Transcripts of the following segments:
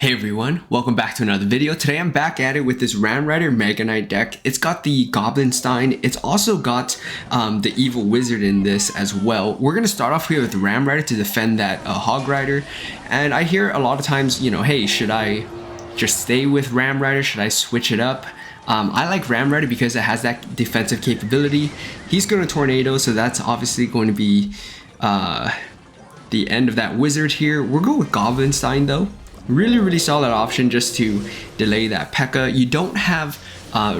Hey everyone, welcome back to another video. Today I'm back at it with this Ram Rider Mega Knight deck. It's got the Goblinstein. It's also got the Evil Wizard in this as well. We're going to start off here with Ram Rider to defend that Hog Rider. And I hear a lot of times, you know, hey, should I just stay with Ram Rider? Should I switch it up? I like Ram Rider because it has that defensive capability. He's going to Tornado, so that's obviously going to be the end of that Wizard here. We'll go with Goblinstein though. Really solid option just to delay that Pekka. You don't have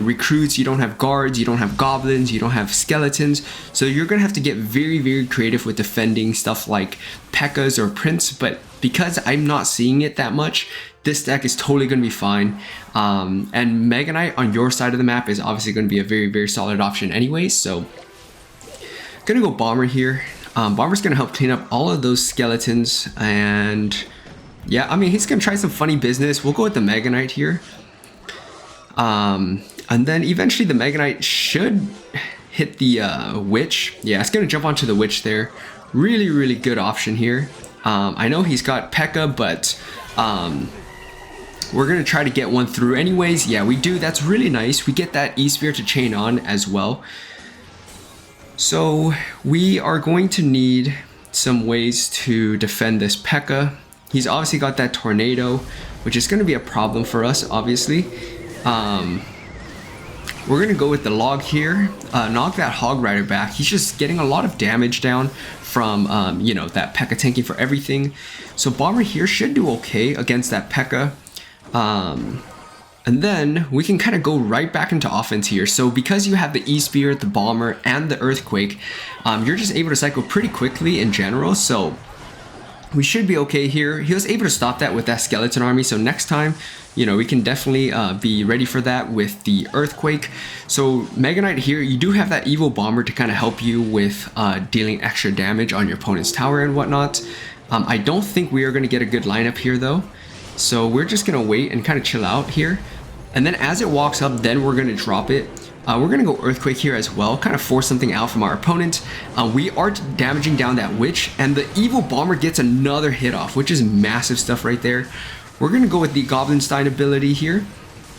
recruits, you don't have guards, you don't have goblins, you don't have skeletons, so you're gonna have to get very creative with defending stuff like Pekkas or Prince. But because I'm not seeing it that much, this deck is totally gonna be fine. And Mega Knight on your side of the map is obviously gonna be a very solid option anyways. So gonna go Bomber here. Bomber's gonna help clean up all of those skeletons, and yeah, I mean, he's gonna try some funny business. We'll go with the Mega Knight here. And then eventually the Mega Knight should hit the Witch. Yeah, it's gonna jump onto the Witch there. Really good option here. I know he's got Pekka, but we're gonna try to get one through anyways. Yeah, we do. That's really nice. We get that E-Spear to chain on as well. So we are going to need some ways to defend this Pekka. He's obviously got that Tornado, which is going to be a problem for us, obviously. We're going to go with the Log here, knock that Hog Rider back. He's just getting a lot of damage down from, you know, that Pekka tanking for everything. So Bomber here should do okay against that Pekka. And then we can kind of go right back into offense here. So because you have the E-Spear, the Bomber, and the Earthquake, you're just able to cycle pretty quickly in general. So we should be okay here. He was able to stop that with that skeleton army, so next time, you know, we can definitely be ready for that with the Earthquake. So Mega Knight here, you do have that Evil Bomber to kind of help you with dealing extra damage on your opponent's tower and whatnot. I don't think we are going to get a good lineup here though, so we're just going to wait and kind of chill out here. And then as it walks up, then we're going to drop it. We're going to go Earthquake here as well, kind of force something out from our opponent. We are damaging down that Witch, and the Evil Bomber gets another hit off, which is massive stuff right there. We're going to go with the Goblinstein ability here,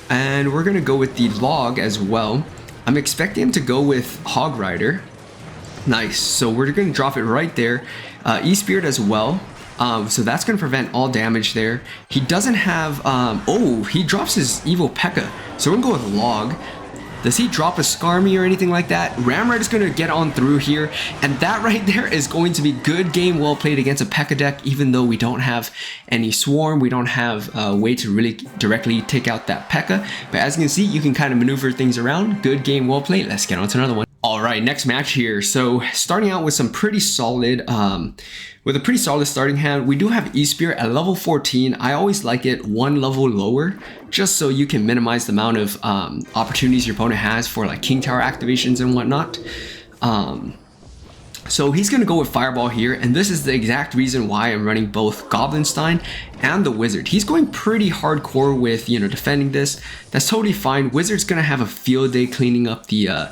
and we're going to go with the Log as well. I'm expecting him to go with Hog Rider. Nice, so we're going to drop it right there. E-Spirit as well. So that's going to prevent all damage there. He doesn't have, oh, he drops his Evil Pekka. So we're going to go with Log. Does he drop a Skarmy or anything like that? Ram Rider's going to get on through here, and that right there is going to be good game well played against a Pekka deck, even though we don't have any Swarm, we don't have a way to really directly take out that Pekka. But as you can see, you can kind of maneuver things around. Good game well played. Let's get on to another one. Alright, next match here. So starting out with some pretty solid, with a pretty solid starting hand. We do have E-Spear at level 14. I always like it one level lower, just so you can minimize the amount of opportunities your opponent has for like King Tower activations and whatnot. So he's going to go with Fireball here, and this is the exact reason why I'm running both Goblinstein and the Wizard. He's going pretty hardcore with, you know, defending this. That's totally fine. Wizard's going to have a field day cleaning up the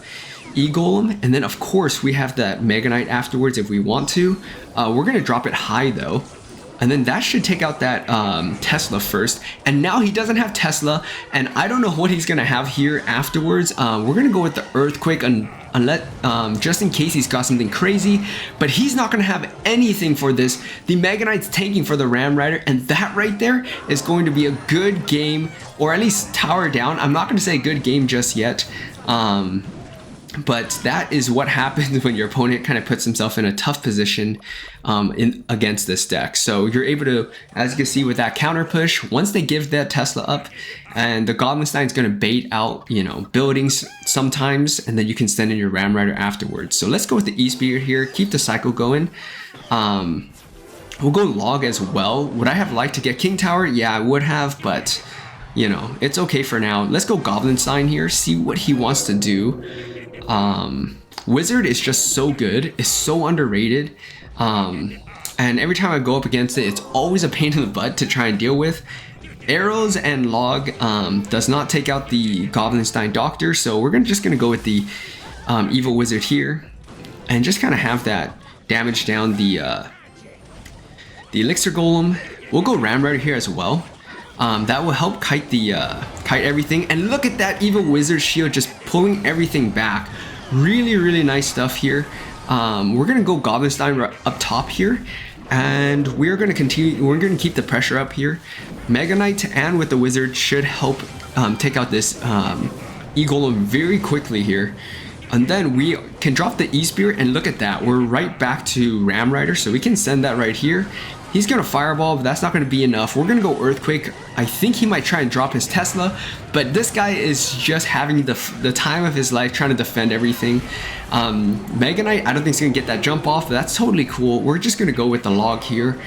E Golem, and then of course we have that Mega Knight afterwards if we want to. We're going to drop it high though, and then that should take out that Tesla first, and now he doesn't have Tesla, and I don't know what he's going to have here afterwards. We're going to go with the Earthquake unless, just in case he's got something crazy, but he's not going to have anything for this. The Mega Knight's tanking for the Ram Rider, and that right there is going to be a good game, or at least tower down. I'm not going to say good game just yet. But that is what happens when your opponent kind of puts himself in a tough position against this deck. So you're able to, as you can see with that counter push, once they give that Tesla up, and the Goblinstein is going to bait out, you know, buildings sometimes, and then you can send in your Ram Rider afterwards. So let's go with the E-Spear here, keep the cycle going. We'll go Log as well. Would I have liked to get King Tower? Yeah, I would have, but you know, it's okay for now. Let's go Goblinstein here, see what he wants to do. Wizard is just so good, it's so underrated, and every time I go up against it, it's always a pain in the butt to try and deal with. Arrows and Log does not take out the Goblinstein Doctor, so we're just gonna go with the Evil Wizard here, and just kind of have that damage down the Elixir Golem. We'll go Ram Rider here as well. That will help kite the kite everything. And look at that evil wizard shield just pulling everything back. Really, really nice stuff here. We're gonna go Goblinstein up top here, and we're gonna continue. We're gonna keep the pressure up here. Mega Knight and with the wizard should help take out this E Golem very quickly here. And then we can drop the E-Spear, and look at that. We're right back to Ram Rider, so we can send that right here. He's going to Fireball, but that's not going to be enough. We're going to go Earthquake. I think he might try and drop his Tesla, but this guy is just having the time of his life trying to defend everything. Mega Knight, I don't think he's going to get that jump off, but that's totally cool. We're just going to go with the log here.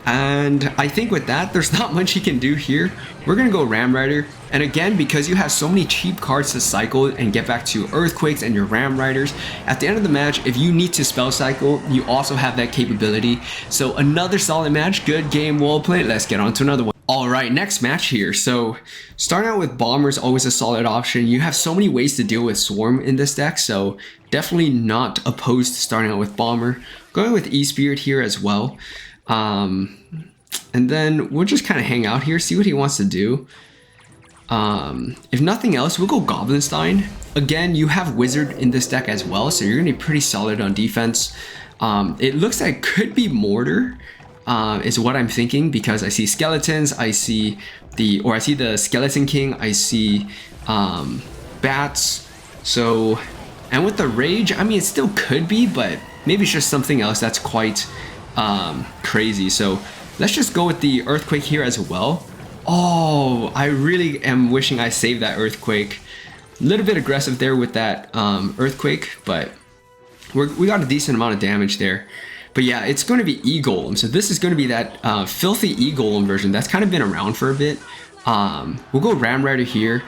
And I think with that, there's not much he can do here. We're going to go Ram Rider. And again, because you have so many cheap cards to cycle and get back to Earthquakes and your Ram Riders, at the end of the match, if you need to spell cycle, you also have that capability. So another solid match, good game, well played. Let's get on to another one. Alright, next match here. So starting out with Bomber is always a solid option. You have so many ways to deal with Swarm in this deck, so definitely not opposed to starting out with Bomber. Going with E-Spirit here as well. And then we'll just kind of hang out here, see what he wants to do. If nothing else, we'll go Goblinstein. Again, you have Wizard in this deck as well, so you're going to be pretty solid on defense. It looks like it could be Mortar, is what I'm thinking, because I see Skeletons, I see the Skeleton King, I see Bats. So, and with the Rage, I mean, it still could be, but maybe it's just something else that's quite crazy. So let's just go with the Earthquake here as well. Oh, I really am wishing I saved that Earthquake. A little bit aggressive there with that Earthquake, but we got a decent amount of damage there. But yeah, it's going to be E Golem. So this is going to be that filthy E Golem version that's kind of been around for a bit. We'll go Ram Rider here.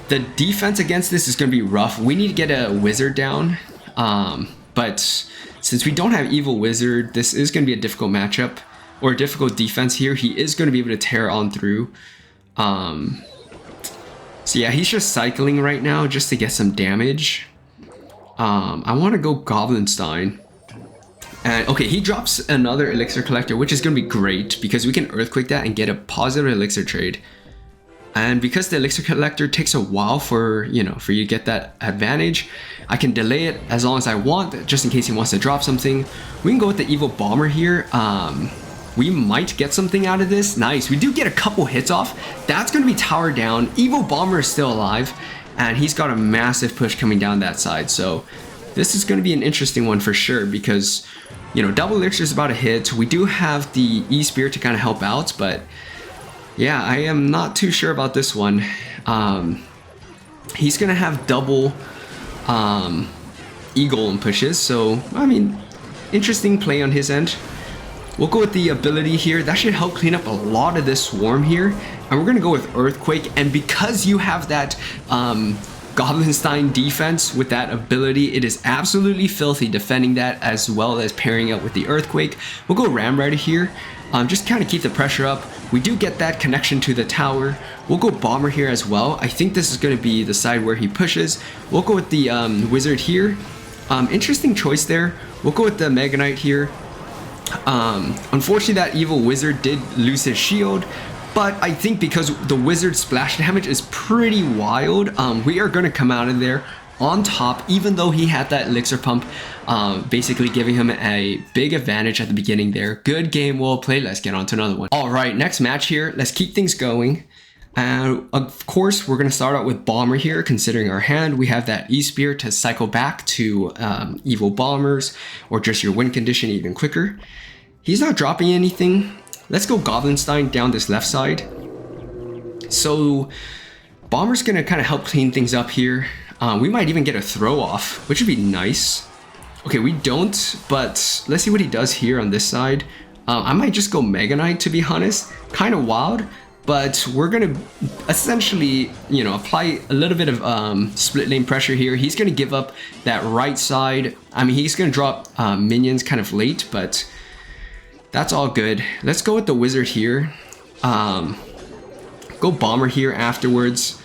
The defense against this is going to be rough. We need to get a Wizard down. But since we don't have Evil Wizard, this is going to be a difficult matchup. Or a difficult defense here. He is going to be able to tear on through. So yeah, he's just cycling right now just to get some damage. I want to go Goblinstein. And okay, he drops another Elixir Collector, which is going to be great because we can Earthquake that and get a positive Elixir trade. And because the Elixir Collector takes a while for you to get that advantage, I can delay it as long as I want, just in case he wants to drop something. We can go with the Evil Bomber here. We might get something out of this. Nice. We do get a couple hits off. That's going to be Tower down. Evil Bomber is still alive, and he's got a massive push coming down that side. So this is going to be an interesting one for sure because, double Elixir is about a hit. We do have the E-Spirit to kind of help out, but yeah, I am not too sure about this one. He's going to have double E Golem pushes. So, I mean, interesting play on his end. We'll go with the ability here. That should help clean up a lot of this swarm here. And we're going to go with Earthquake. And because you have that Goblinstein defense with that ability, it is absolutely filthy defending that as well as pairing it with the Earthquake. We'll go Ram Rider here. Just kind of keep the pressure up. We do get that connection to the tower. We'll go Bomber here as well. I think this is going to be the side where he pushes. We'll go with the Wizard here. Interesting choice there. We'll go with the Mega Knight here. Unfortunately, that Evil Wizard did lose his shield, but I think because the Wizard splash damage is pretty wild, we are going to come out of there on top, even though he had that Elixir Pump, basically giving him a big advantage at the beginning there. Good game, well played. Let's get on to another one. All right, next match here. Let's keep things going. And of course, we're going to start out with Bomber here. Considering our hand, we have that E-Spear to cycle back to Evil Bombers, or just your win condition even quicker. He's not dropping anything. Let's go Goblinstein down this left side. So Bomber's going to kind of help clean things up here. We might even get a throw off, which would be nice. Okay, we don't, but let's see what he does here on this side. I might just go Mega Knight, to be honest. Kind of wild. But we're going to essentially, apply a little bit of split lane pressure here. He's going to give up that right side. I mean, he's going to drop minions kind of late, but that's all good. Let's go with the Wizard here. Go Bomber here afterwards.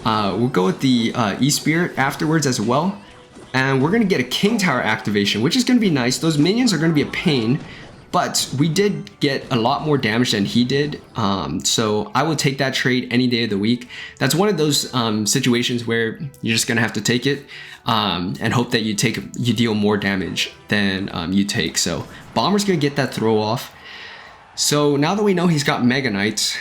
We'll go with the E-Spirit afterwards as well. And we're going to get a King Tower activation, which is going to be nice. Those minions are going to be a pain. but we did get a lot more damage than he did. So I will take that trade any day of the week. That's one of those situations where you're just gonna have to take it and hope that you deal more damage than you take. So Bomber's gonna get that throw off. So now that we know he's got Mega Knight,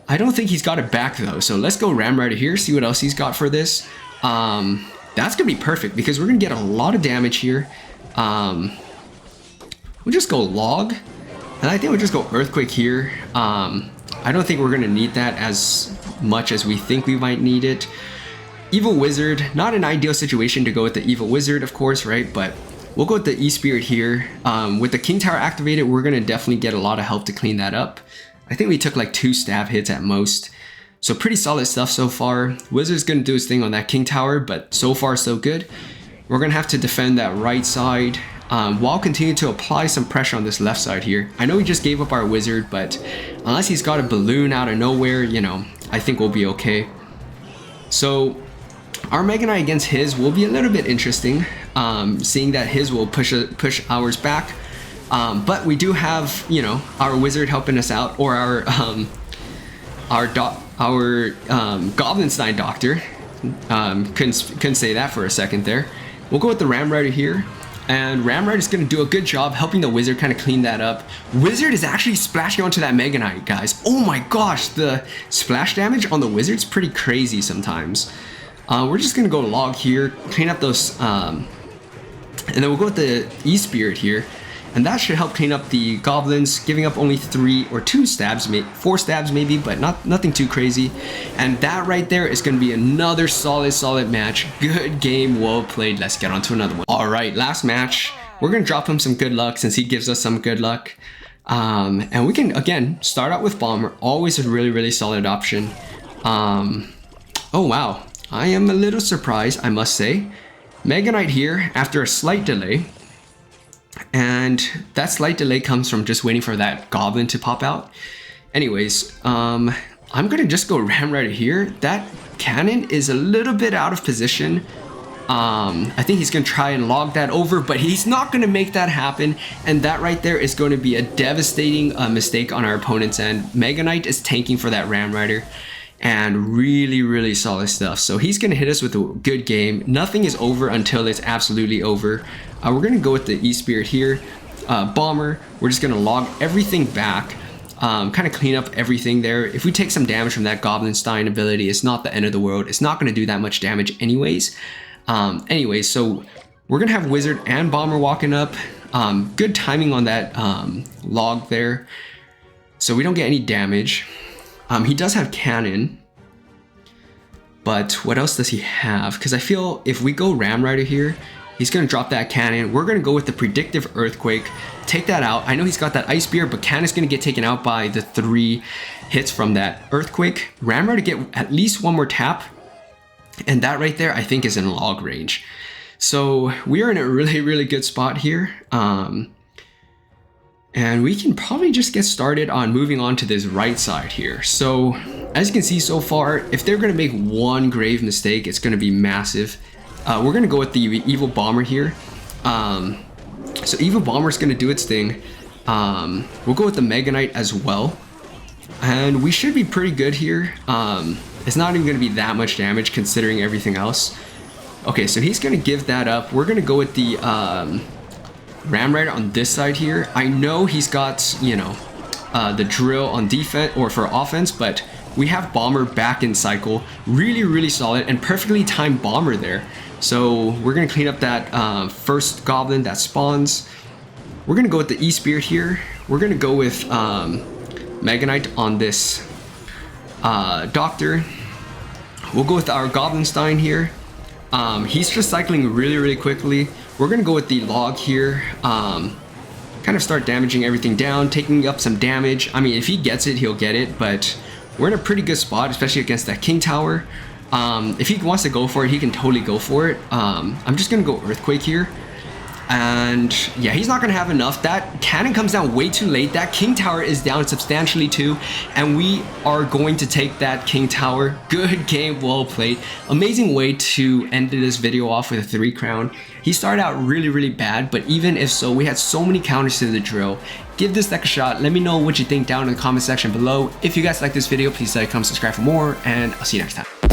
I don't think he's got it back though. So let's go Ram Rider here, see what else he's got for this. That's gonna be perfect because we're gonna get a lot of damage here. We'll just go Log, and I think we'll just go Earthquake here. I don't think we're gonna need that as much as we think we might need it. Evil Wizard, not an ideal situation to go with the Evil Wizard, of course, right? But we'll go with the E-Spirit here. With the King Tower activated, we're gonna definitely get a lot of help to clean that up. I think we took like 2 stab hits at most. So pretty solid stuff so far. Wizard's gonna do his thing on that King Tower, but so far so good. We're gonna have to defend that right side while continuing to apply some pressure on this left side here. I know we just gave up our Wizard, but unless he's got a balloon out of nowhere, you know, I think we'll be okay. So our Mega Knight against his will be a little bit interesting, seeing that his will push ours back. But we do have, you know, our Wizard helping us out, or our Goblinstein Doctor. Couldn't say that for a second there. We'll go with the Ram Rider here, and Ram Rider is going to do a good job helping the Wizard kind of clean that up. Wizard is actually splashing onto that Mega Knight, guys. Oh my gosh, the splash damage on the Wizard's pretty crazy sometimes. We're just going to go Log here, clean up those, and then we'll go with the E-Spirit here. And that should help clean up the goblins, giving up only 3 or 2 stabs, 4 stabs maybe, but nothing too crazy. And that right there is going to be another solid match. Good game, well played. Let's get on to another one. All right, last match. We're going to drop him some good luck since he gives us some good luck. And we can, again, start out with Bomber. Always a really solid option. Oh, wow. I am a little surprised, I must say. Mega Knight here after a slight delay. And that slight delay comes from just waiting for that goblin to pop out. Anyways, I'm gonna just go Ram Rider here. That cannon is a little bit out of position. I think he's gonna try and log that over, but he's not gonna make that happen. And that right there is going to be a devastating mistake on our opponent's end. Mega Knight is tanking for that Ram Rider. And really solid stuff. So he's gonna hit us with a good game. Nothing is over until it's absolutely over. We're gonna go with the E-Spirit here. Bomber, we're just gonna log everything back. Kind of clean up everything there. If we take some damage from that Goblinstein ability, it's not the end of the world. It's not gonna do that much damage anyways. So we're gonna have Wizard and Bomber walking up. Good timing on that log there. So we don't get any damage. He does have cannon, but what else does he have? Because I feel if we go Ram Rider here, he's going to drop that cannon. We're going to go with the Predictive Earthquake, take that out. I know he's got that Ice Spear, but cannon's going to get taken out by the 3 hits from that Earthquake. Ram Rider get at least 1 more tap, and that right there I think is in log range. So we are in a really good spot here. And we can probably just get started on moving on to this right side here. So as you can see so far, if they're gonna make 1 grave mistake, it's gonna be massive. We're gonna go with the Evil Bomber here. So Evil Bomber is gonna do its thing. We'll go with the Mega Knight as well. And we should be pretty good here. It's not even gonna be that much damage considering everything else. Okay, so he's gonna give that up. We're gonna go with the Ram Rider on this side here. I know he's got, you know, the drill on defense or for offense, but we have Bomber back in cycle. Really solid and perfectly timed Bomber there. So we're gonna clean up that first goblin that spawns. We're gonna go with the E-Spirit here. We're gonna go with Mega Knight on this Doctor. We'll go with our Goblinstein here. He's just cycling really quickly. We're gonna go with the log here. Kind of start damaging everything down, taking up some damage. I mean, if he gets it, he'll get it, but we're in a pretty good spot, especially against that King Tower. If he wants to go for it, he can totally go for it. I'm just gonna go Earthquake here. And yeah, he's not gonna have enough. That cannon comes down way too late. That king tower is down substantially too, and we are going to take that king tower. Good game, well played. Amazing way to end this video off with a 3 crown. He started out really bad, but even if so, we had so many counters to the drill. Give this deck a shot. Let me know what you think down in the comment section below. If you guys like this video, please like, comment, subscribe for more, and I'll see you next time.